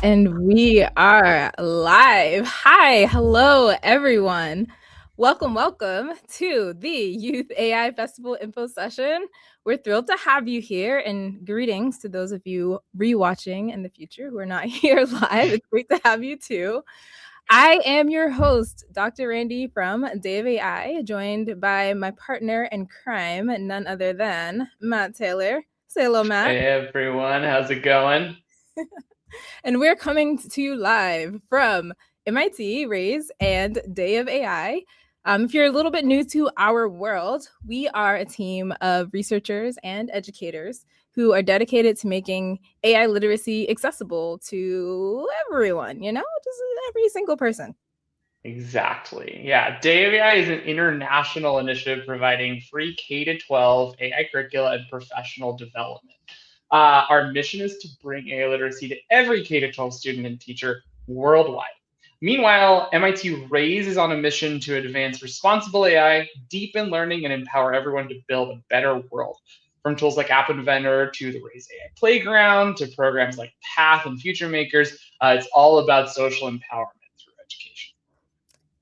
And we are live. Hi, hello, everyone. Welcome to the Youth AI Festival Info Session. We're thrilled to have you here, and greetings to those of you rewatching in the future who are not here live. It's great to have you too. I am your host, Dr. Randy from Day of AI, joined by my partner in crime, none other than Matt Taylor. Say hello, Matt. Hey everyone, how's it going? And we're coming to you live from MIT, Raise, and Day of AI. If you're a little bit new to our world, we are a team of researchers and educators who are dedicated to making AI literacy accessible to everyone, just every single person. Exactly. Yeah, Day of AI is an international initiative providing free K-12 AI curricula and professional development. Our mission is to bring AI literacy to every K-12 student and teacher worldwide. Meanwhile, MIT Raise is on a mission to advance responsible AI, deepen learning, and empower everyone to build a better world. From tools like App Inventor to the Raise AI Playground to programs like Path and Future Makers, it's all about social empowerment through education.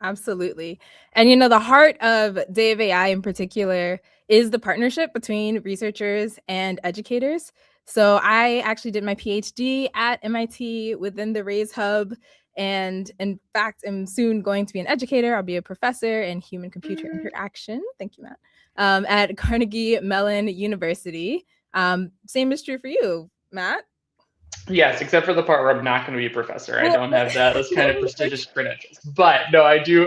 Absolutely. And the heart of Day of AI in particular is the partnership between researchers and educators. So I actually did my PhD at MIT within the Raise Hub. And in fact, I'm soon going to be an educator. I'll be a professor in human computer interaction. Thank you, Matt. At Carnegie Mellon University. Same is true for you, Matt. Yes, except for the part where I'm not going to be a professor. I don't have those kind of prestigious credentials. But no, I do.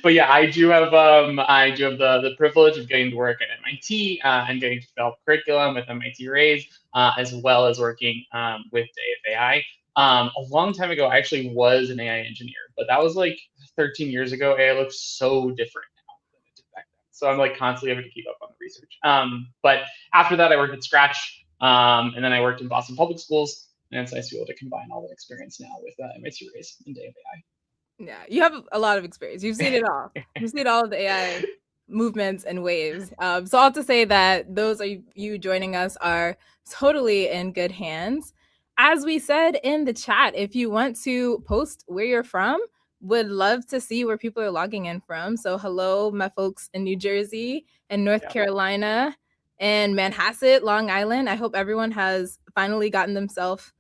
But yeah, I do have the privilege of getting to work at MIT and getting to develop curriculum with MIT Raise, as well as working with Day of AI. A long time ago, I actually was an AI engineer, but that was like 13 years ago. AI looks so different now than it did back then. So I'm like constantly having to keep up on the research. But after that, I worked at Scratch, and then I worked in Boston Public Schools. And it's nice to be able to combine all that experience now with MIT Raise and Day of AI. Yeah, you have a lot of experience. You've seen it all. You've seen all of the AI movements and waves. So I'll have to say that those of you joining us are totally in good hands. As we said in the chat, if you want to post where you're from, would love to see where people are logging in from. So hello, my folks in New Jersey and North Carolina and Manhasset, Long Island. I hope everyone has finally gotten themselves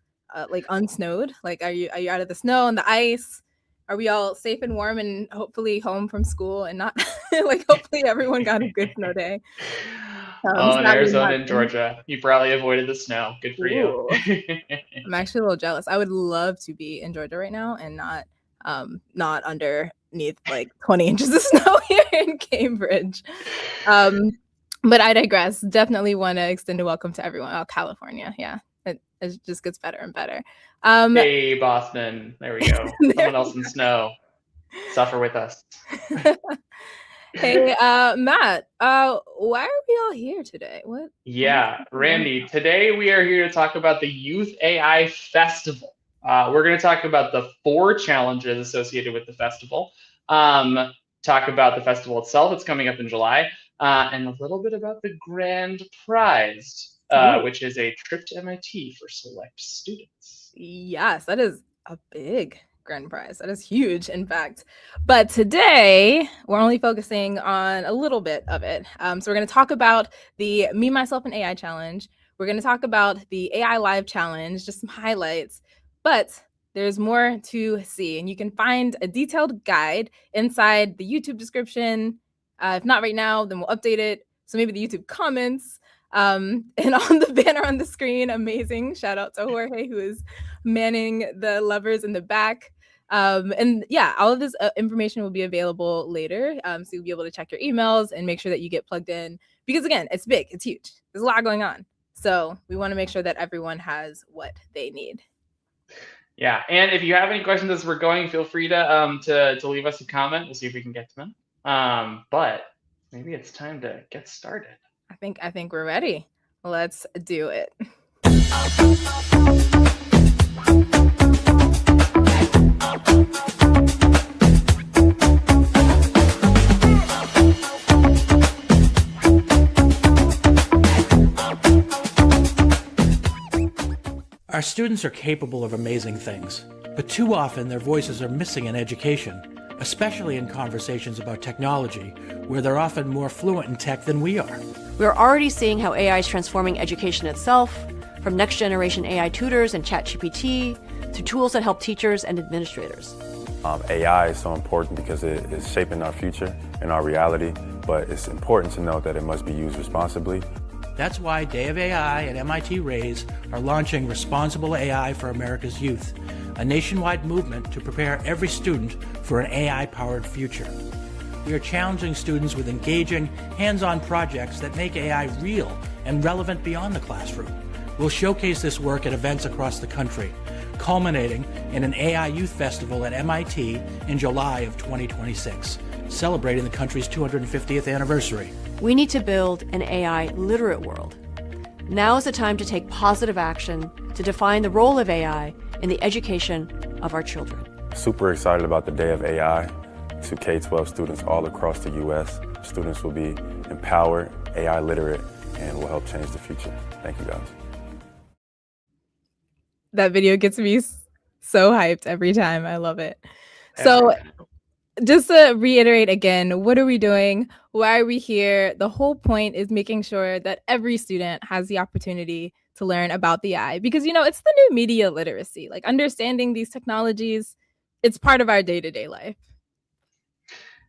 like unsnowed. Like, are you out of the snow and the ice? Are we all safe and warm and hopefully home from school and not like hopefully everyone got a good snow day. In Arizona and Georgia, you probably avoided the snow. Good for you. I'm actually a little jealous. I would love to be in Georgia right now and not underneath like 20 inches of snow here in Cambridge. But I digress. Definitely want to extend a welcome to everyone. Oh, California. Yeah. It just gets better and better. Hey, Boston. There we go. Someone else in snow. Suffer with us. Hey, Matt, why are we all here today? What? Yeah, Randy, today we are here to talk about the Youth AI Festival. We're going to talk about the 4 challenges associated with the festival, talk about the festival itself, it's coming up in July, and a little bit about the grand prize, which is a trip to MIT for select students. Yes, that is a big grand prize. That is huge, in fact. But today, we're only focusing on a little bit of it. So we're going to talk about the Me, Myself, and AI challenge. We're going to talk about the AI Live challenge, just some highlights. But there's more to see. And you can find a detailed guide inside the YouTube description. If not right now, then we'll update it. So maybe the YouTube comments. And on the banner on the screen, amazing. Shout out to Jorge, who is manning the levers in the back. And yeah, all of this information will be available later. So you'll be able to check your emails and make sure that you get plugged in. Because again, it's big, it's huge. There's a lot going on. So we want to make sure that everyone has what they need. Yeah, and if you have any questions as we're going, feel free to leave us a comment. We'll see if we can get to them. But maybe it's time to get started. I think we're ready. Let's do it. Our students are capable of amazing things, but too often their voices are missing in education, especially in conversations about technology, where they're often more fluent in tech than we are. We're already seeing how AI is transforming education itself, from next-generation AI tutors and ChatGPT to tools that help teachers and administrators. AI is so important because it is shaping our future and our reality, but it's important to note that it must be used responsibly. That's why Day of AI and MIT Raise are launching Responsible AI for America's Youth, a nationwide movement to prepare every student for an AI-powered future. We are challenging students with engaging, hands-on projects that make AI real and relevant beyond the classroom. We'll showcase this work at events across the country, culminating in an AI Youth Festival at MIT in July of 2026, celebrating the country's 250th anniversary. We need to build an AI literate world. Now is the time to take positive action to define the role of AI in the education of our children. Super excited about the Day of AI to K-12 students all across the U.S. Students will be empowered, AI literate, and will help change the future. Thank you, guys. That video gets me so hyped every time. I love it. So just to reiterate again, what are we doing? Why are we here? The whole point is making sure that every student has the opportunity to learn about the AI because, it's the new media literacy, like understanding these technologies. It's part of our day-to-day life.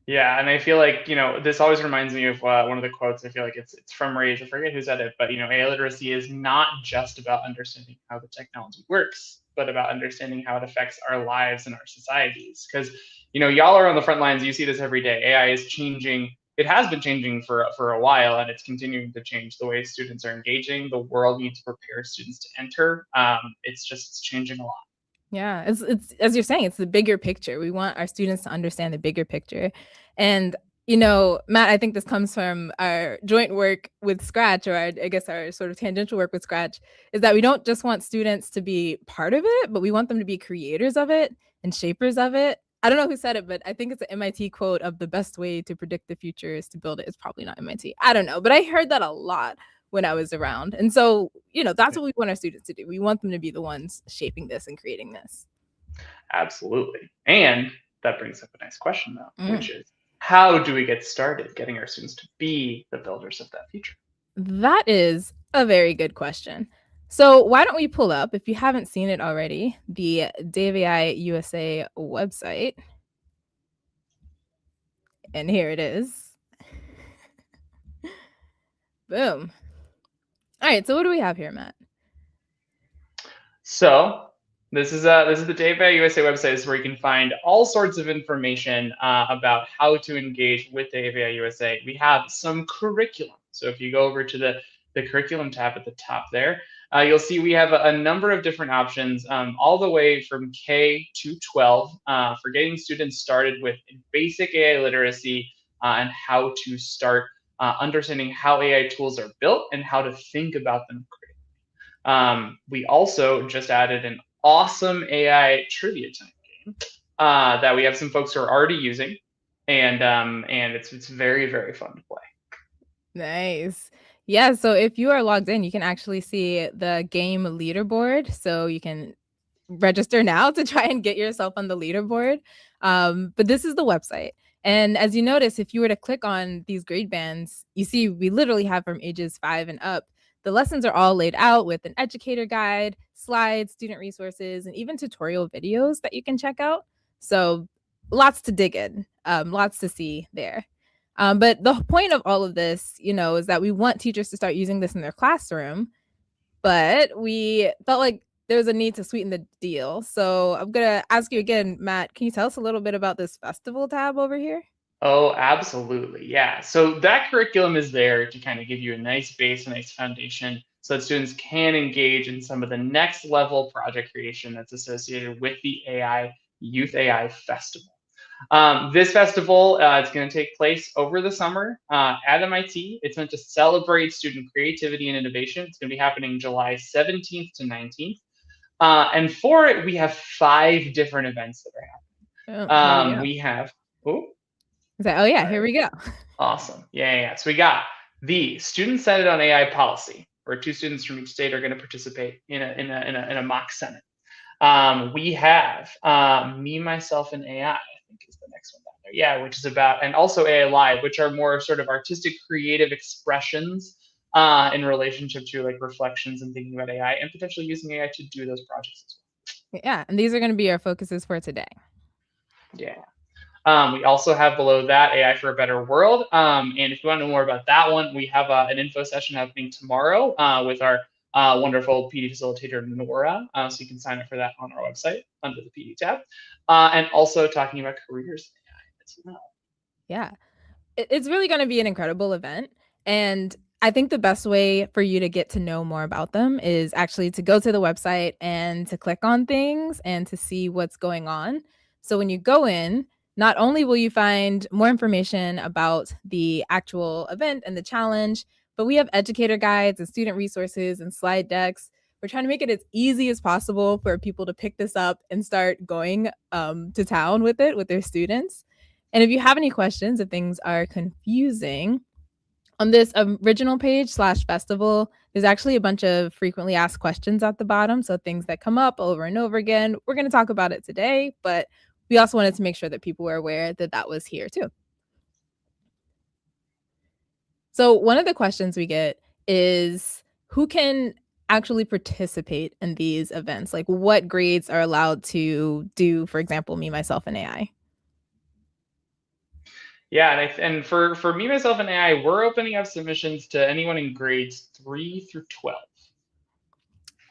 Yeah, and I feel like, this always reminds me of one of the quotes. I feel like it's from Ray's. I forget who said it, but, AI literacy is not just about understanding how the technology works, but about understanding how it affects our lives and our societies. Because, y'all are on the front lines. You see this every day. AI is changing. It has been changing for a while, and it's continuing to change the way students are engaging. The world needs to prepare students to enter. It's changing a lot. Yeah, it's as you're saying, it's the bigger picture. We want our students to understand the bigger picture. And, Matt, I think this comes from our joint work with Scratch, or I guess our sort of tangential work with Scratch, is that we don't just want students to be part of it, but we want them to be creators of it and shapers of it. I don't know who said it, but I think it's an MIT quote of the best way to predict the future is to build it. It's probably not MIT. I don't know, but I heard that a lot when I was around. And so, that's what we want our students to do. We want them to be the ones shaping this and creating this. Absolutely. And that brings up a nice question, though, which is, how do we get started getting our students to be the builders of that future? That is a very good question. So why don't we pull up, if you haven't seen it already, the Day of AI USA website. And here it is. Boom. All right, so what do we have here, Matt? So this is the Day of AI USA website. This is where you can find all sorts of information about how to engage with Day of AI USA. We have some curriculum. So if you go over to the curriculum tab at the top there, you'll see we have a number of different options, all the way from K to 12 for getting students started with basic AI literacy and how to start understanding how AI tools are built and how to think about them critically. We also just added an awesome AI trivia time game that we have some folks who are already using, and it's very, very fun to play. Nice. Yeah, so if you are logged in, you can actually see the game leaderboard. So you can register now to try and get yourself on the leaderboard. But this is the website. And as you notice, if you were to click on these grade bands, you see we literally have from ages 5 and up. The lessons are all laid out with an educator guide, slides, student resources, and even tutorial videos that you can check out. So lots to dig in, lots to see there. But the point of all of this, is that we want teachers to start using this in their classroom, but we felt like there was a need to sweeten the deal. So I'm going to ask you again, Matt, can you tell us a little bit about this festival tab over here? Oh, absolutely. Yeah. So that curriculum is there to kind of give you a nice base, a nice foundation so that students can engage in some of the next level project creation that's associated with the Youth AI Festival. This festival is going to take place over the summer at MIT. It's meant to celebrate student creativity and innovation. It's going to be happening July 17th to 19th. And for it, we have 5 different events that are happening. We have, here we go. Awesome. Yeah. So we got the Student Senate on AI Policy. where 2 students from each state are going to participate in a mock Senate. We have Me, Myself, and AI, I think is the next one down there. Yeah, which is about, and also AI Live, which are more sort of artistic, creative expressions in relationship to like reflections and thinking about AI and potentially using AI to do those projects as well. Yeah, and these are going to be our focuses for today. Yeah. We also have below that AI for a Better World. And if you want to know more about that one, we have an info session happening tomorrow with our wonderful PD facilitator, Nora. So you can sign up for that on our website under the PD tab. And also talking about careers in AI as well. Yeah, it's really going to be an incredible event. And I think the best way for you to get to know more about them is actually to go to the website and to click on things and to see what's going on. So when you go in, not only will you find more information about the actual event and the challenge, but we have educator guides and student resources and slide decks. We're trying to make it as easy as possible for people to pick this up and start going to town with it with their students. And if you have any questions, if things are confusing, on this original page /festival, there's actually a bunch of frequently asked questions at the bottom. So things that come up over and over again. We're going to talk about it today, but we also wanted to make sure that people were aware that that was here too. So one of the questions we get is who can actually participate in these events? Like what grades are allowed to do, for example, Me, Myself, and AI? Yeah, and for Me, Myself, and AI, we're opening up submissions to anyone in grades 3 through 12.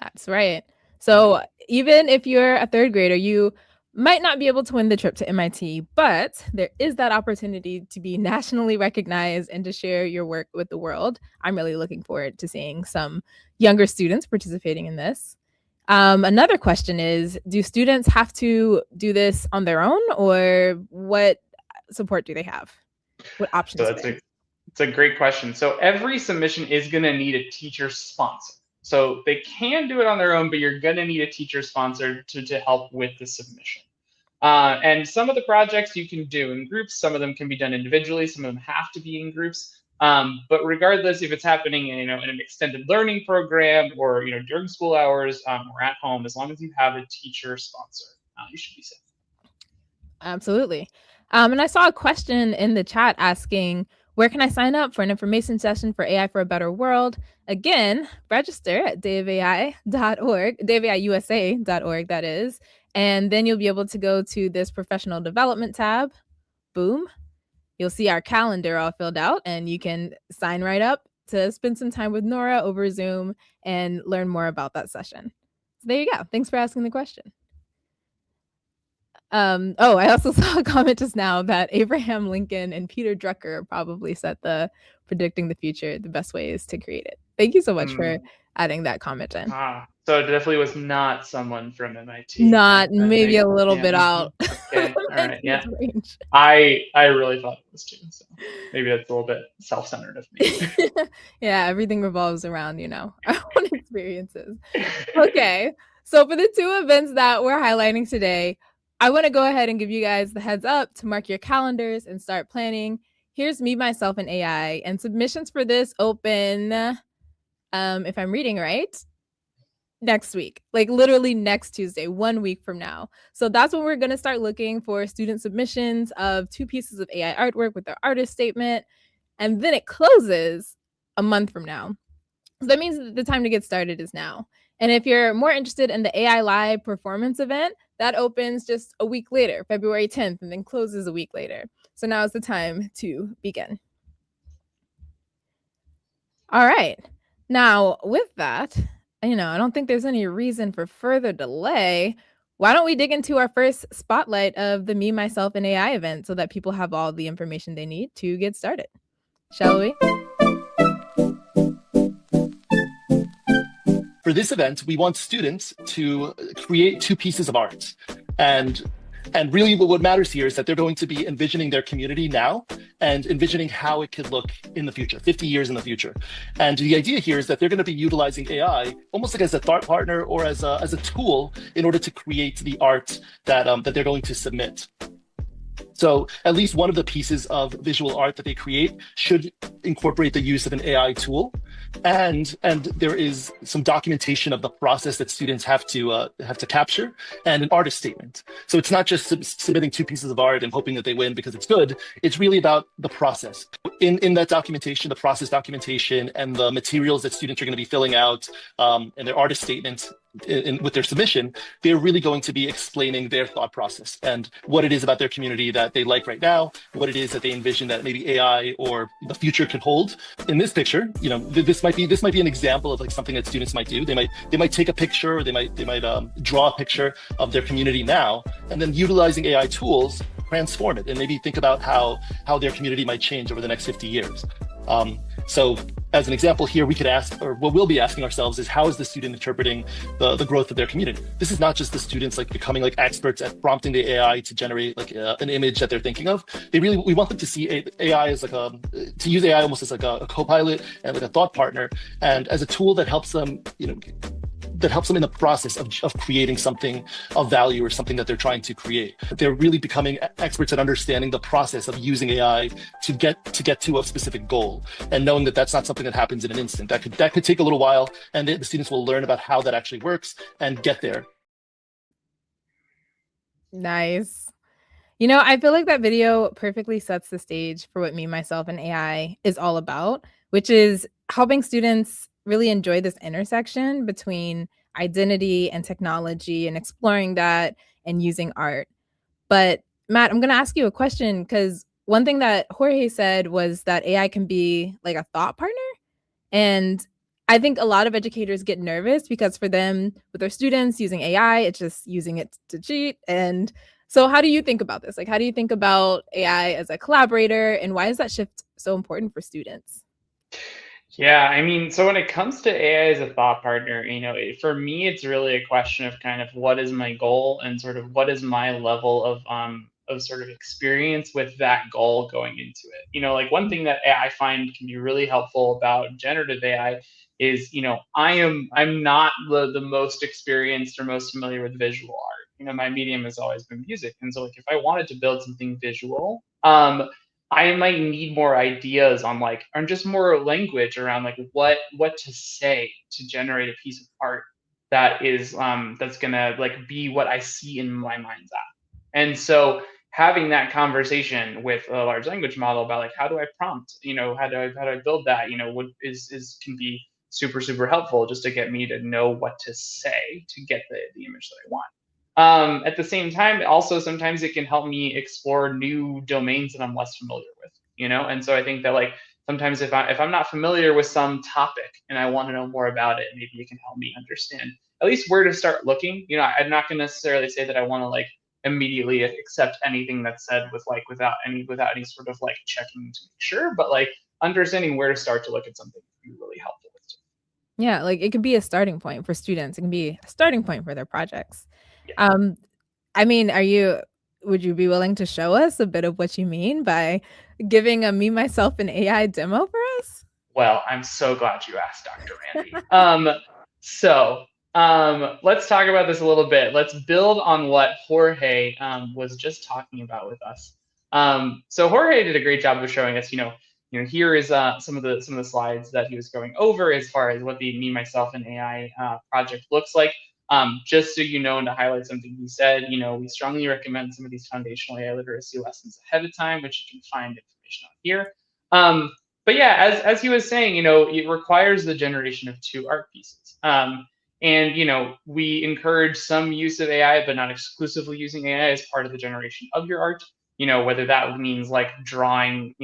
That's right. So even if you're a third grader, you might not be able to win the trip to MIT, but there is that opportunity to be nationally recognized and to share your work with the world. I'm really looking forward to seeing some younger students participating in this. Another question is, do students have to do this on their own, or what support do they have? What options? So it's a great question. So every submission is going to need a teacher sponsor. So they can do it on their own, but you're going to need a teacher sponsor to help with the submission. And some of the projects you can do in groups. Some of them can be done individually. Some of them have to be in groups. But regardless, if it's happening, in an extended learning program or during school hours or at home, as long as you have a teacher sponsor, you should be safe. Absolutely. And I saw a question in the chat asking, where can I sign up for an information session for AI for a Better World? Again, register at dayofai.org, dayofaiusa.org, that is. And then you'll be able to go to this professional development tab. Boom. You'll see our calendar all filled out, and you can sign right up to spend some time with Nora over Zoom and learn more about that session. So there you go. Thanks for asking the question. I also saw a comment just now that Abraham Lincoln and Peter Drucker probably said the predicting the future, the best way is to create it. Thank you so much for adding that comment in. So it definitely was not someone from MIT. Not maybe a little bit out. Okay, all right, yeah. I really thought it was too. So maybe that's a little bit self-centered of me. Yeah, everything revolves around, our own experiences. Okay, so for the two events that we're highlighting today, I want to go ahead and give you guys the heads up to mark your calendars and start planning. Here's Me, Myself, and AI. And submissions for this open, if I'm reading right, next week, like literally next Tuesday, 1 week from now. So that's when we're going to start looking for student submissions of 2 pieces of AI artwork with their artist statement. And then it closes a month from now. So that means the time to get started is now. And if you're more interested in the AI Live performance event, that opens just a week later, February 10th, and then closes a week later. So now is the time to begin. All right. Now, with that, I don't think there's any reason for further delay. Why don't we dig into our first spotlight of the Me, Myself, and AI event so that people have all the information they need to get started? Shall we? For this event, we want students to create 2 pieces of art. And really what matters here is that they're going to be envisioning their community now and envisioning how it could look in the future, 50 years in the future. And the idea here is that they're going to be utilizing AI almost like as a thought partner or as a tool in order to create the art that they're going to submit. So at least one of the pieces of visual art that they create should incorporate the use of an AI tool, and there is some documentation of the process that students have to capture, and an artist statement. So it's not just submitting 2 pieces of art and hoping that they win because it's good. It's really about the process. In that documentation, the process documentation, and the materials that students are going to be filling out, and their artist statements with their submission, they're really going to be explaining their thought process and what it is about their community that they like right now, what it is that they envision that maybe AI or the future could hold. In this picture, this might be an example of like something that students might do. They might take a picture, or they might draw a picture of their community now, and then utilizing AI tools, transform it, and maybe think about how their community might change over the next 50 years. So as an example here, we could ask, or what we'll be asking ourselves is, how is the student interpreting the growth of their community? This is not just the students like becoming like experts at prompting the AI to generate like an image that they're thinking of. We want them to see AI as like to use AI almost as like a co-pilot and like a thought partner, and as a tool that helps them, that helps them in the process of creating something of value or something that they're trying to create. They're really becoming experts at understanding the process of using AI to get to a specific goal, and knowing that that's not something that happens in an instant. That could take a little while, and the students will learn about how that actually works and get there. Nice. I feel like that video perfectly sets the stage for what Me, Myself, and AI is all about, which is helping students really enjoy this intersection between identity and technology and exploring that and using art. But Matt, I'm going to ask you a question, because one thing that Jorge said was that AI can be like a thought partner. And I think a lot of educators get nervous because for them, with their students using AI, it's just using it to cheat. And so how do you think about this? Like, how do you think about AI as a collaborator, and why is that shift so important for students? Yeah, I mean, so when it comes to AI as a thought partner, for me, it's really a question of kind of what is my goal and sort of what is my level of sort of experience with that goal going into it. Like one thing that I find can be really helpful about generative AI is, I'm not the most experienced or most familiar with visual art. My medium has always been music, and so like if I wanted to build something visual, I might need more ideas on like, or just more language around like what to say to generate a piece of art that is that's gonna like be what I see in my mind's eye. And so having that conversation with a large language model about like how do I prompt, how do I build that, what is can be super helpful just to get me to know what to say to get the image that I want. At the same time, also sometimes it can help me explore new domains that I'm less familiar with, And so I think that like sometimes if I'm not familiar with some topic and I want to know more about it, maybe it can help me understand at least where to start looking. I'm not going to necessarily say that I want to like immediately accept anything that's said without any sort of like checking to make sure, but like understanding where to start to look at something would be really helpful with too. Yeah, like it can be a starting point for students. It can be a starting point for their projects. Yeah. I mean, would you be willing to show us a bit of what you mean by giving a Me, Myself, and AI demo for us? Well, I'm so glad you asked, Dr. Randy. Let's talk about this a little bit. Let's build on what Jorge was just talking about with us. So Jorge did a great job of showing us, here is some of the slides that he was going over as far as what the Me, Myself, and AI project looks like. Just so you know, and to highlight something he said, we strongly recommend some of these foundational AI literacy lessons ahead of time, which you can find information on here. But yeah, as he was saying, it requires the generation of 2 art pieces. And we encourage some use of AI, but not exclusively using AI as part of the generation of your art. Whether that means like drawing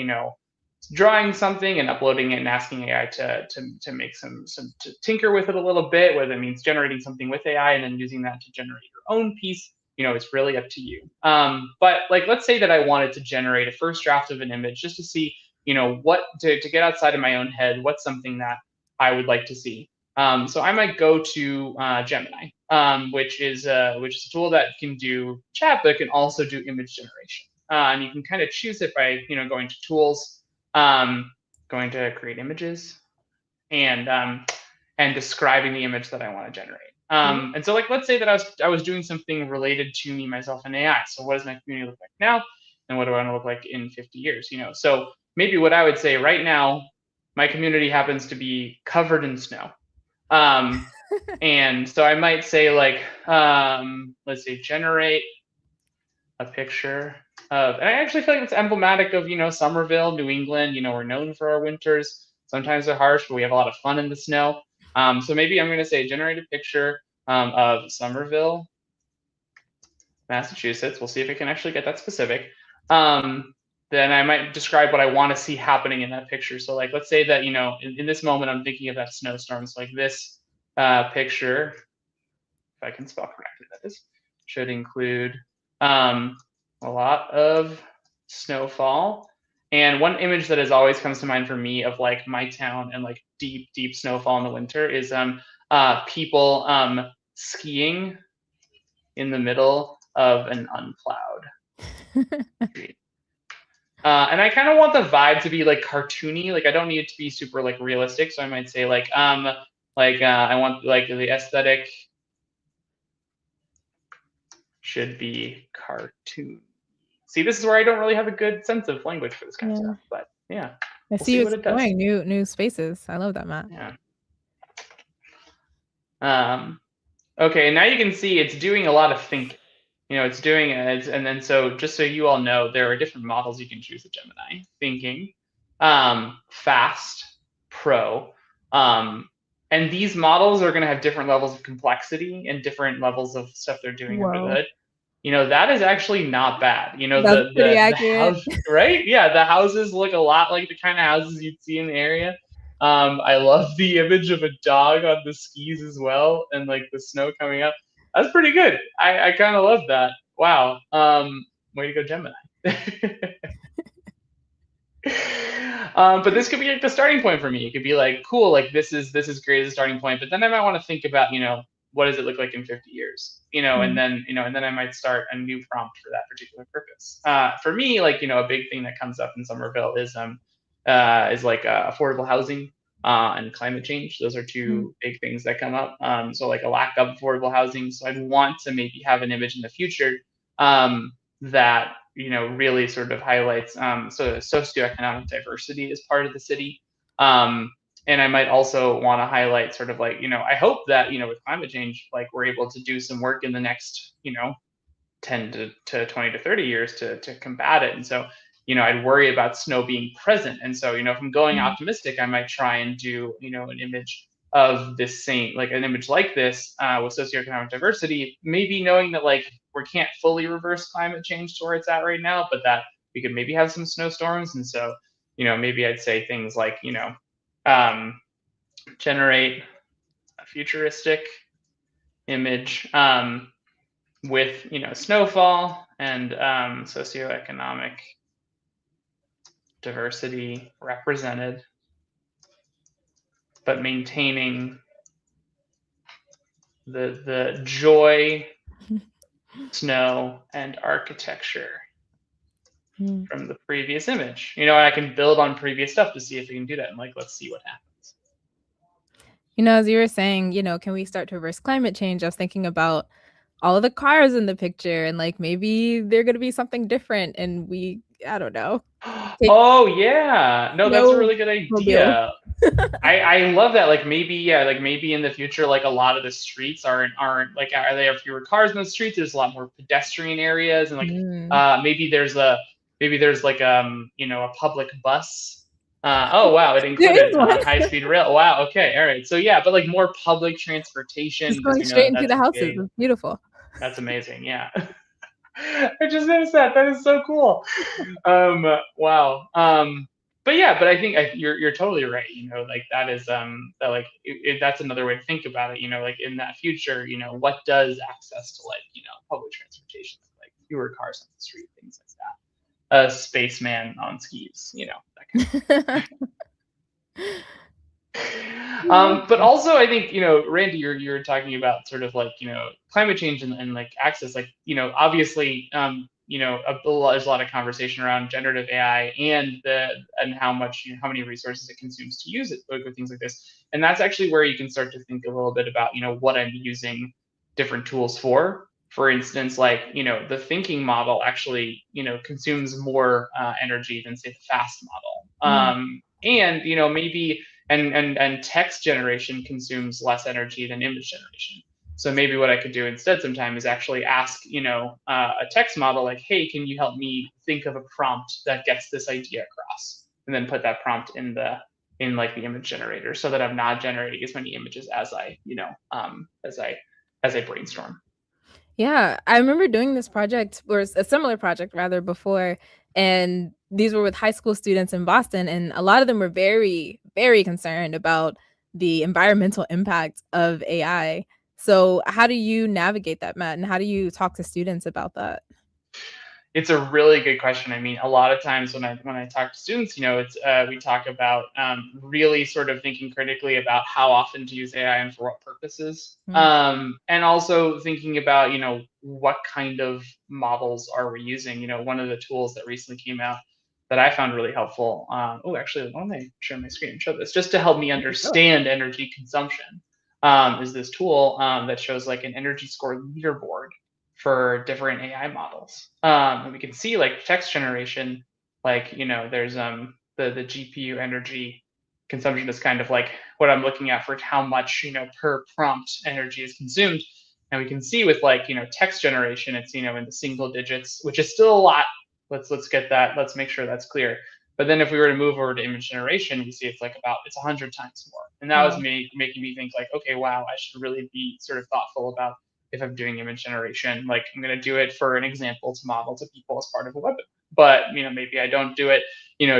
something and uploading it and asking AI to make to tinker with it a little bit, whether it means generating something with AI and then using that to generate your own piece, it's really up to you. But like, let's say that I wanted to generate a first draft of an image just to see, what to get outside of my own head, what's something that I would like to see. So I might go to Gemini, which is a tool that can do chat, but can also do image generation. And you can kind of choose it by, going to tools, going to create images, and describing the image that I want to generate. And so like, let's say that I was doing something related to Me, Myself, and AI. So what does my community look like now? and what do I want to look like in 50 years? So maybe what I would say right now, my community happens to be covered in snow. And so I might say like, let's see, generate a picture of, and I actually feel like it's emblematic of, Somerville, New England. We're known for our winters. Sometimes they're harsh, but we have a lot of fun in the snow. So maybe I'm going to say generate a picture of Somerville, Massachusetts. We'll see if I can actually get that specific. Then I might describe what I want to see happening in that picture. So like, let's say that, in this moment, I'm thinking of that snowstorm. So like this picture, if I can spell correctly, that is, should include a lot of snowfall. And one image that has always comes to mind for me of like my town and like deep, deep snowfall in the winter is people skiing in the middle of an unplowed street. And I kind of want the vibe to be like cartoony. Like I don't need it to be super like realistic. So I might say like I want like the aesthetic should be cartoon. See, this is where I don't really have a good sense of language for this kind of stuff. But yeah, I see you exploring new spaces. I love that, Matt. Yeah. Okay, now you can see it's doing a lot of thinking. It's doing it, and then so just so you all know, there are different models you can choose with Gemini. Thinking, fast, pro, and these models are going to have different levels of complexity and different levels of stuff they're doing under the hood. That is actually not bad. That's pretty accurate. The house, right? Yeah, the houses look a lot like the kind of houses you'd see in the area. I love the image of a dog on the skis as well, and like the snow coming up. That's pretty good. I kind of love that. Wow. Way to go, Gemini. But this could be like the starting point for me. It could be like, cool, like this is great as a starting point. But then I might want to think about, what does it look like in 50 years? And then, and then I might start a new prompt for that particular purpose. For me, like, a big thing that comes up in Somerville is like affordable housing and climate change. Those are two big things that come up. So like a lack of affordable housing. So I'd want to maybe have an image in the future that really sort of highlights so socioeconomic diversity as part of the city. And I might also want to highlight sort of like, I hope that, with climate change, like we're able to do some work in the next, 10 to 20 to 30 years to combat it. And so, I'd worry about snow being present. And so, if I'm going optimistic, I might try and do, an image of this same, like an image like this with socioeconomic diversity, maybe knowing that like we can't fully reverse climate change to where it's at right now, but that we could maybe have some snowstorms. And so, maybe I'd say things like, generate a futuristic image with, snowfall and socioeconomic diversity represented, but maintaining the joy, snow, and architecture from the previous image. I can build on previous stuff to see if we can do that. And like, let's see what happens. As you were saying, can we start to reverse climate change? I was thinking about all of the cars in the picture and like maybe they're going to be something different and I don't know. Oh yeah, no, that's a really good idea. I love that. Like maybe in the future, like a lot of the streets aren't like, are there fewer cars in the streets? There's a lot more pedestrian areas, and like maybe there's like a public bus. Oh wow, it included high-speed rail. Wow, okay, all right. So yeah, but like more public transportation. Just going straight into the houses. It's beautiful. That's amazing. Yeah. I just noticed that. That is so cool. Wow. But I think you're totally right. Like that is that's another way to think about it. Like in that future, what does access to like public transportation look like? Fewer cars on the street, things like that. A spaceman on skis, that kind of thing. But also I think, Randy, you're talking about sort of like, climate change and like access, like, obviously, there's a lot of conversation around generative AI and how many resources it consumes to use it with things like this. And that's actually where you can start to think a little bit about, what I'm using different tools for. for instance, like, the thinking model actually, consumes more energy than, say, the fast model. And, maybe, and text generation consumes less energy than image generation. So maybe what I could do instead sometime is actually ask, a text model like, hey, can you help me think of a prompt that gets this idea across? And then put that prompt in like the image generator, so that I'm not generating as many images as I, as I brainstorm. Yeah, I remember doing this project, or a similar project rather, before, and these were with high school students in Boston, and a lot of them were very, very concerned about the environmental impact of AI. So how do you navigate that, Matt, and how do you talk to students about that? It's a really good question. I mean, a lot of times when I talk to students, it's we talk about really sort of thinking critically about how often to use AI and for what purposes, and also thinking about what kind of models are we using. One of the tools that recently came out that I found really helpful. Oh, actually, why don't I share my screen and show this just to help me understand energy consumption? Is this tool that shows like an energy score leaderboard for different AI models. And we can see like text generation, like, there's the GPU energy consumption is kind of like what I'm looking at for how much, per prompt energy is consumed. And we can see with like, text generation, it's, in the single digits, which is still a lot. Let's get that. Let's make sure that's clear. But then if we were to move over to image generation, we see it's 100 times more. And that was making me think like, okay, wow, I should really be sort of thoughtful about if I'm doing image generation. Like, I'm going to do it for an example to model to people as part of a webinar. But, maybe I don't do it,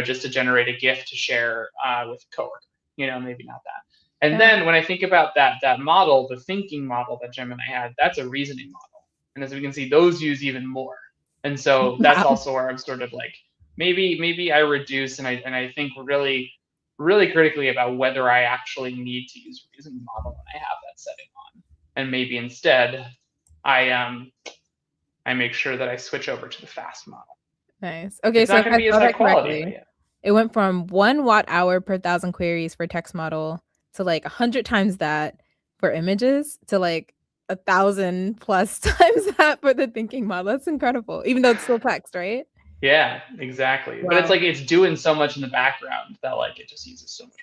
just to generate a GIF to share with a coworker, maybe not that. And then when I think about that model, the thinking model that Gemini had, that's a reasoning model. And as we can see, those use even more. And so that's also where I'm sort of like, maybe I reduce and I think really, really critically about whether I actually need to use a reasoning model when I have that setting on. And maybe instead, I make sure that I switch over to the fast model. Nice. Okay, it's so not going to be as high quality. Correctly, it went from 1 watt-hour per 1,000 queries for text model to like 100 times that for images to like 1,000 plus times that for the thinking model. That's incredible, even though it's still text, right? Yeah, exactly. Wow. But it's like it's doing so much in the background that like it just uses so much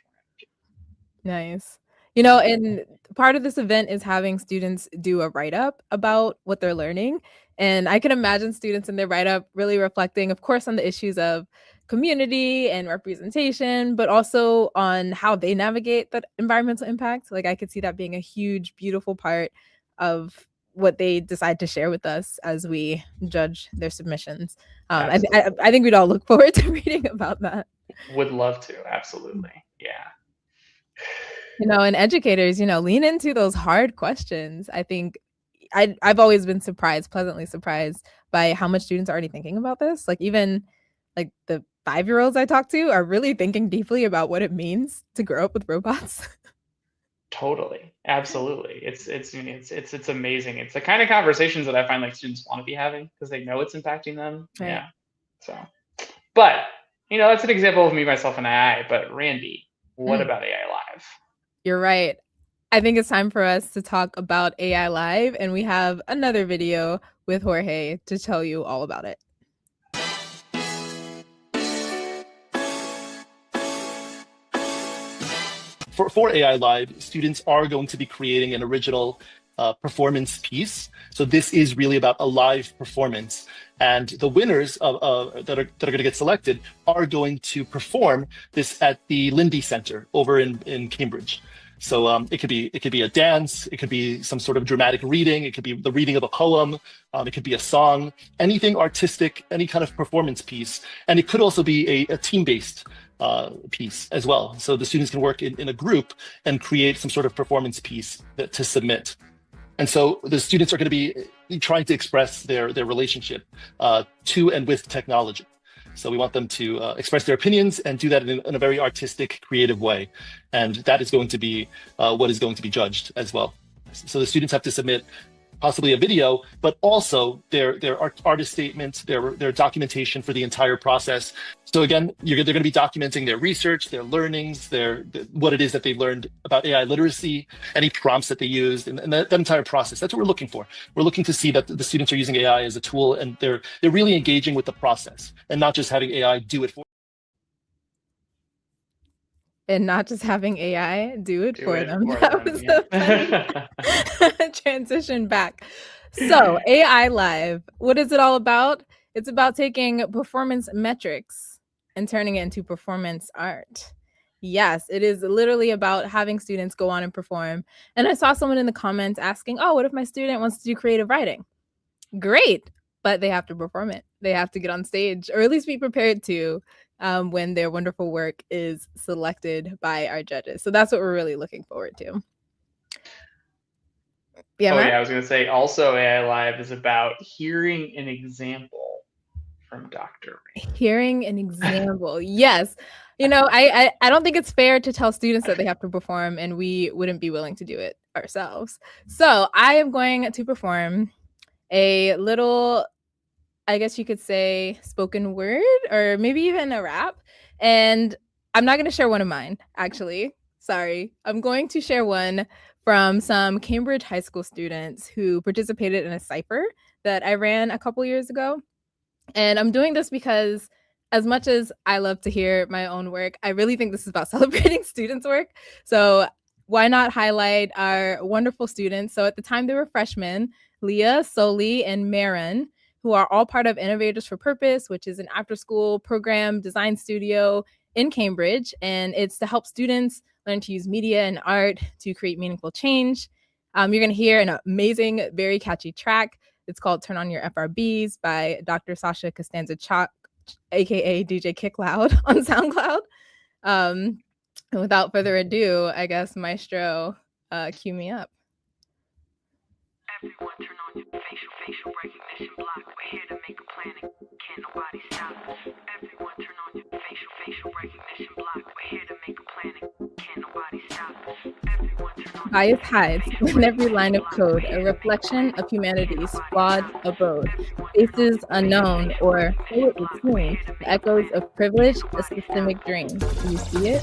more energy. Nice. And part of this event is having students do a write-up about what they're learning. And I can imagine students in their write-up really reflecting, of course, on the issues of community and representation, but also on how they navigate that environmental impact. Like, I could see that being a huge, beautiful part of what they decide to share with us as we judge their submissions. I think we'd all look forward to reading about that. Would love to. Absolutely. Yeah. And educators, lean into those hard questions. I think I've always been pleasantly surprised by how much students are already thinking about this. Like, even like the 5-year-olds I talk to are really thinking deeply about what it means to grow up with robots. Totally. Absolutely. It's amazing. It's the kind of conversations that I find like students want to be having because they know it's impacting them. Right. Yeah. So, but that's an example of me, myself, and AI. But Randy, what about AI Live? You're right. I think it's time for us to talk about AI Live, and we have another video with Jorge to tell you all about it. For AI Live, students are going to be creating an original performance piece. So this is really about a live performance. And the winners that are going to get selected are going to perform this at the Lindy Center over in Cambridge. So it could be a dance, it could be some sort of dramatic reading, it could be the reading of a poem, it could be a song, anything artistic, any kind of performance piece. And it could also be a team-based piece as well. So the students can work in a group and create some sort of performance piece to submit. And so the students are going to be trying to express their relationship to and with technology. So we want them to express their opinions and do that in a very artistic, creative way. And that is going to be what is going to be judged as well. So the students have to submit possibly a video, but also their artist statements, their documentation for the entire process. So again, they're going to be documenting their research, their learnings, what it is that they've learned about AI literacy, any prompts that they used, and that entire process. That's what we're looking for. We're looking to see that the students are using AI as a tool, and they're really engaging with the process, and not just having AI do it for. And not just having AI do it for them. For That them, was yeah. the funny transition back. So AI Live, what is it all about? It's about taking performance metrics and turning it into performance art. Yes, it is literally about having students go on and perform. And I saw someone in the comments asking, oh, what if my student wants to do creative writing? Great, but they have to perform it. They have to get on stage, or at least be prepared to, when their wonderful work is selected by our judges. So that's what we're really looking forward to. Yeah, Matt? Yeah, I was going to say also AI Live is about hearing an example from Dr. Ray. Hearing an example. Yes. You know, I don't think it's fair to tell students that they have to perform and we wouldn't be willing to do it ourselves. So I am going to perform a little, I guess you could say, spoken word, or maybe even a rap. And I'm not going to share one of mine, actually. Sorry. I'm going to share one from some Cambridge high school students who participated in a cipher that I ran a couple years ago. And I'm doing this because, as much as I love to hear my own work, I really think this is about celebrating students' work. So why not highlight our wonderful students? So at the time they were freshmen, Leah, Soli, and Marin, who are all part of Innovators for Purpose, which is an after-school program design studio in Cambridge. And it's to help students learn to use media and art to create meaningful change. You're going to hear an amazing, very catchy track. It's called Turn On Your FRBs by Dr. Sasha Costanza Chalk, aka DJ Kick Loud on SoundCloud. And without further ado, I guess Maestro, cue me up. Everyone turn on your facial recognition block. We're here to make a plan and can't nobody stop. Everyone turn on your facial recognition block. We're here to make a plan and can't nobody stop. Everyone turn on. Bias hides in every line of code, a reflection of humanity's flawed abode. Faces unknown, or who it would seem, the echoes of privilege, a systemic dream. Do you see it?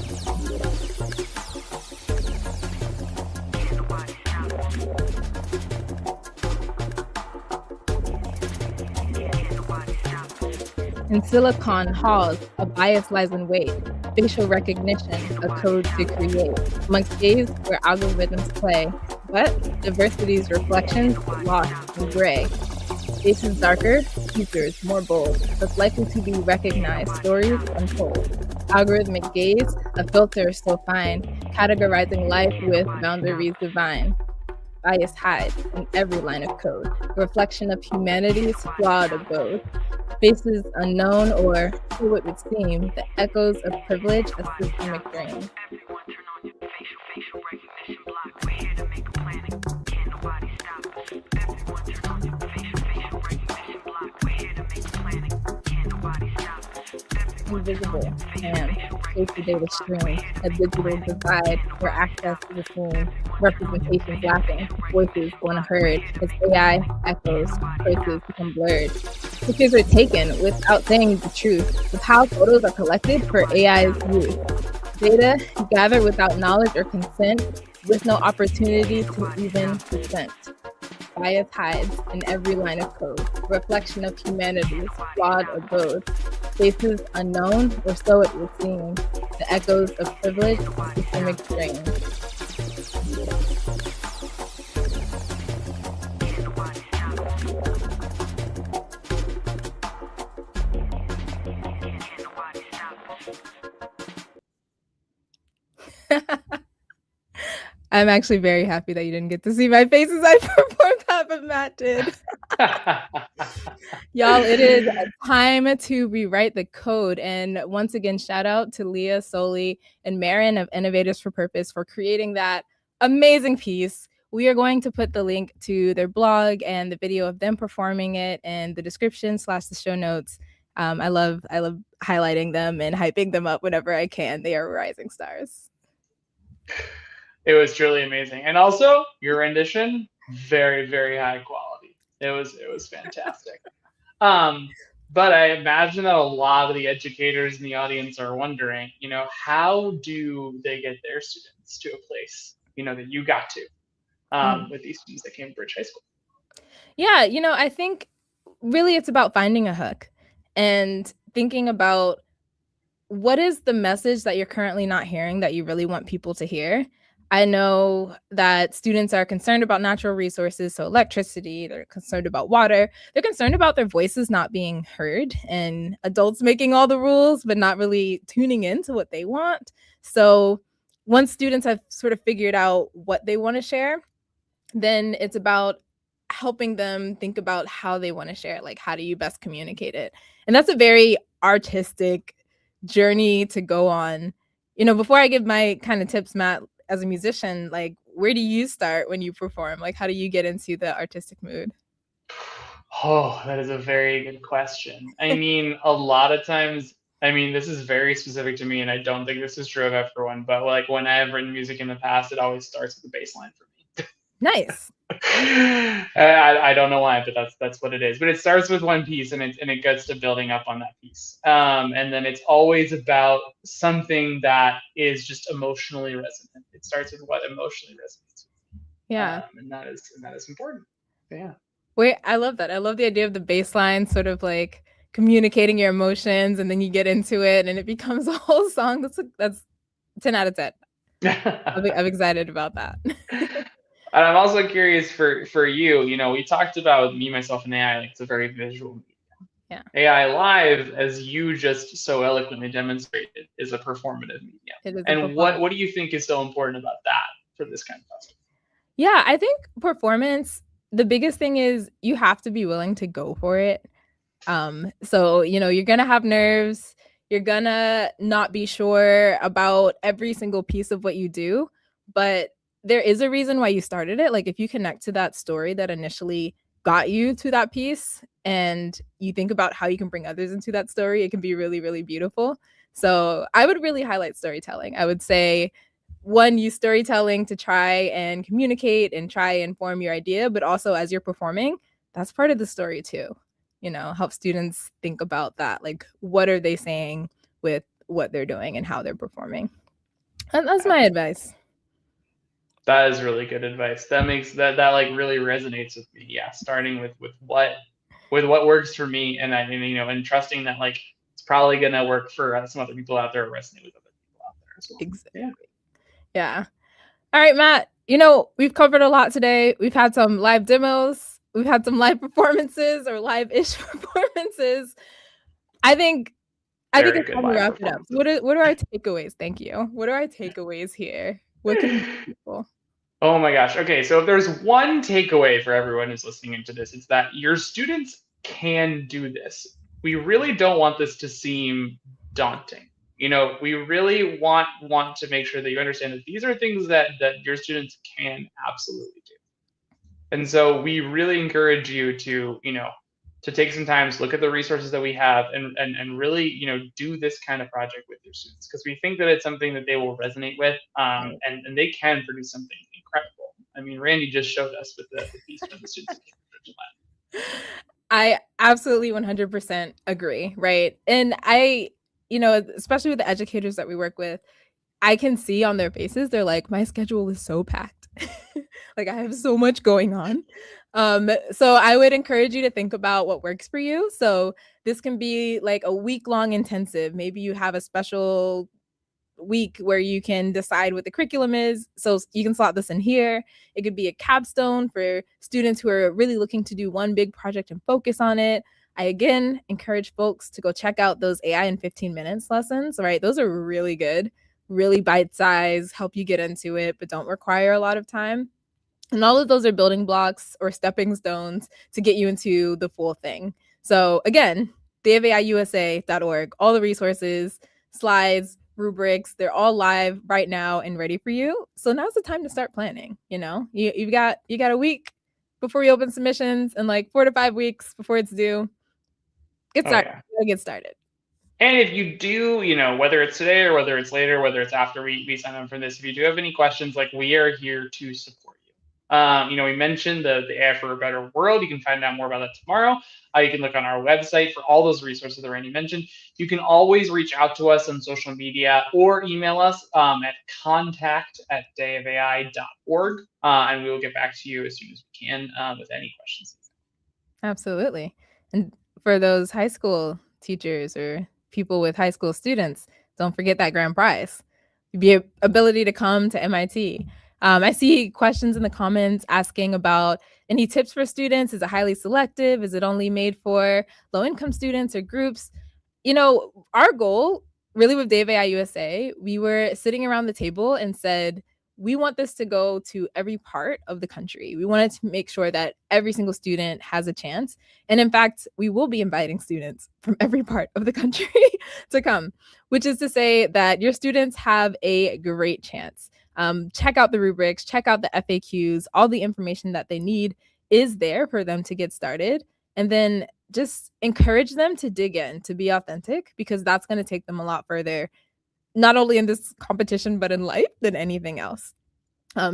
In Silicon halls, a bias lies in wait. Facial recognition, a code to create. Amongst gays where algorithms play, but diversity's reflections lost in gray. Faces darker, features more bold, less likely to be recognized, stories untold. Algorithmic gaze, a filter so fine, categorizing life with boundaries divine. Bias hides in every line of code, a reflection of humanity's flawed abode. Faces unknown, or who it would seem, the echoes of privilege, a systemic dream. Everyone turn on your facial recognition block. We're here to make a plan and can't nobody stop. Everyone turn on your facial recognition block. We're here to make a plan and can't nobody stop. Invisible, and safety data stream, a digital divide where access is seen, representation lacking, voices unheard, as AI echoes, choices become blurred. Pictures are taken without saying the truth of how photos are collected for AI's use. Data gathered without knowledge or consent, with no opportunity to even consent. Bias hides in every line of code, reflection of humanity's flawed abode. Faces unknown, or so it would seem, the echoes of privilege, systemic strain. I'm actually very happy that you didn't get to see my face as I performed that, but Matt did. Y'all, it is time to rewrite the code. And once again, shout out to Leah, Soli, and Marin of Innovators for Purpose for creating that amazing piece. We are going to put the link to their blog and the video of them performing it in the description / the show notes. I love highlighting them and hyping them up whenever I can. They are rising stars. It was truly amazing. And also, your rendition, very, very high quality. It was fantastic. But I imagine that a lot of the educators in the audience are wondering, how do they get their students to a place, that you got to with these students at Cambridge High School? Yeah, I think really it's about finding a hook and thinking about what is the message that you're currently not hearing that you really want people to hear. I know that students are concerned about natural resources, so electricity, they're concerned about water, they're concerned about their voices not being heard and adults making all the rules, but not really tuning in to what they want. So once students have sort of figured out what they want to share, then it's about helping them think about how they want to share it. Like, how do you best communicate it? And that's a very artistic journey to go on. Before I give my kind of tips, Matt, as a musician, like, where do you start when you perform? Like, how do you get into the artistic mood? Oh, that is a very good question. I mean, a lot of times, this is very specific to me, and I don't think this is true of everyone, but like when I've written music in the past, it always starts with a bass line for me. Nice. I don't know why, but that's what it is. But it starts with one piece, and it gets to building up on that piece. And then it's always about something that is just emotionally resonant. It starts with what emotionally resonates. Yeah. And that is important. Yeah. Wait, I love that. I love the idea of the bass line sort of like communicating your emotions, and then you get into it and it becomes a whole song. That's 10 out of 10. I'm excited about that. And I'm also curious for you, we talked about Me, Myself, and AI, like it's a very visual medium. Yeah. AI Live, as you just so eloquently demonstrated, is a performative medium. It is and what do you think is so important about that for this kind of festival? Yeah, I think performance, the biggest thing is you have to be willing to go for it. So, you're going to have nerves. You're going to not be sure about every single piece of what you do, but there is a reason why you started it. Like, if you connect to that story that initially got you to that piece and you think about how you can bring others into that story, it can be really, really beautiful. So I would really highlight storytelling. I would say, one, use storytelling to try and communicate and try and form your idea, but also as you're performing, that's part of the story too. Help students think about that. Like, what are they saying with what they're doing and how they're performing? And that's my advice. That is really good advice. That makes that like really resonates with me. Yeah, starting with what works for me, and and trusting that like it's probably gonna work for some other people out there, or resonate with other people out there as well. Exactly. Yeah. All right, Matt. We've covered a lot today. We've had some live demos. We've had some live performances or live-ish performances. I think it's time to wrap it up. What are our takeaways? Thank you. What are our takeaways here? What can we do, people? Oh my gosh. Okay, so if there's one takeaway for everyone who's listening into this, it's that your students can do this. We really don't want this to seem daunting. We really want to make sure that you understand that these are things that your students can absolutely do. And so we really encourage you to, to take some time to look at the resources that we have and really, do this kind of project with your students, because we think that it's something that they will resonate with, and they can produce something incredible. I mean, Randy just showed us with the piece from the students. I absolutely 100% agree, right? And I, especially with the educators that we work with, I can see on their faces, they're like, my schedule is so packed. Like, I have so much going on. So I would encourage you to think about what works for you. So this can be like a week-long intensive. Maybe you have a special week where you can decide what the curriculum is. So you can slot this in here. It could be a capstone for students who are really looking to do one big project and focus on it. I, again, encourage folks to go check out those AI in 15 minutes lessons, right? Those are really good, really bite-sized, help you get into it, but don't require a lot of time. And all of those are building blocks or stepping stones to get you into the full thing. So again, dayofaiusa.org, all the resources, slides, rubrics, they're all live right now and ready for you. So now's the time to start planning. You've got a week before you open submissions and like 4 to 5 weeks before it's due. Get started. Get started. And if you do, whether it's today or whether it's later, whether it's after we sign up for this, if you do have any questions, like, we are here to support you. We mentioned the AI for a Better World. You can find out more about that tomorrow. You can look on our website for all those resources that Randy mentioned. You can always reach out to us on social media or email us at contact@dayofai.org, and we will get back to you as soon as we can with any questions. Absolutely. And for those high school teachers or people with high school students, don't forget that grand prize. The ability to come to MIT. I see questions in the comments asking about any tips for students. Is it highly selective? Is it only made for low-income students or groups? Our goal really with Day of AI USA, we were sitting around the table and said, we want this to go to every part of the country. We wanted to make sure that every single student has a chance. And in fact, we will be inviting students from every part of the country to come, which is to say that your students have a great chance. Check out the rubrics, check out the FAQs, all the information that they need is there for them to get started. And then just encourage them to dig in, to be authentic, because that's going to take them a lot further, not only in this competition, but in life than anything else.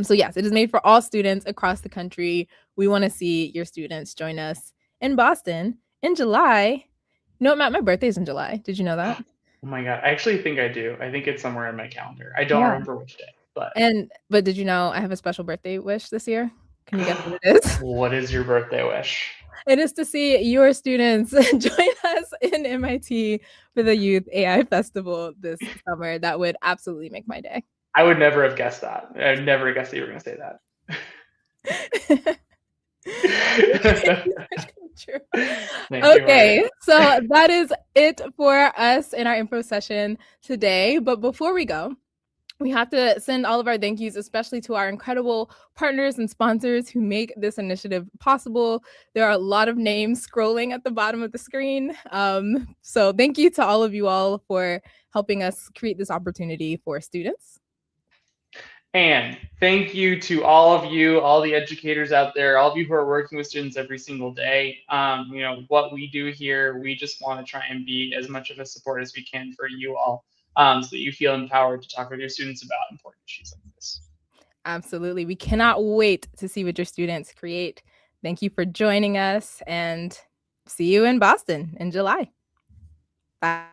So yes, it is made for all students across the country. We want to see your students join us in Boston in July. No, Matt, my birthday is in July. Did you know that? Oh my God. I actually think I do. I think it's somewhere in my calendar. I don't remember which day, but did you know I have a special birthday wish this year? Can you guess what it is? What is your birthday wish? It is to see your students join us in MIT for the Youth AI Festival this summer. That would absolutely make my day. I would never have guessed that. I would never guessed that you were going to say that. True. Okay, so that is it for us in our info session today. But before we go, we have to send all of our thank yous, especially to our incredible partners and sponsors who make this initiative possible. There are a lot of names scrolling at the bottom of the screen. So thank you to all of you all for helping us create this opportunity for students. And thank you to all of you, all the educators out there, all of you who are working with students every single day. What we do here, we just want to try and be as much of a support as we can for you all, so that you feel empowered to talk with your students about important issues like this. Absolutely. We cannot wait to see what your students create. Thank you for joining us, and see you in Boston in July. Bye.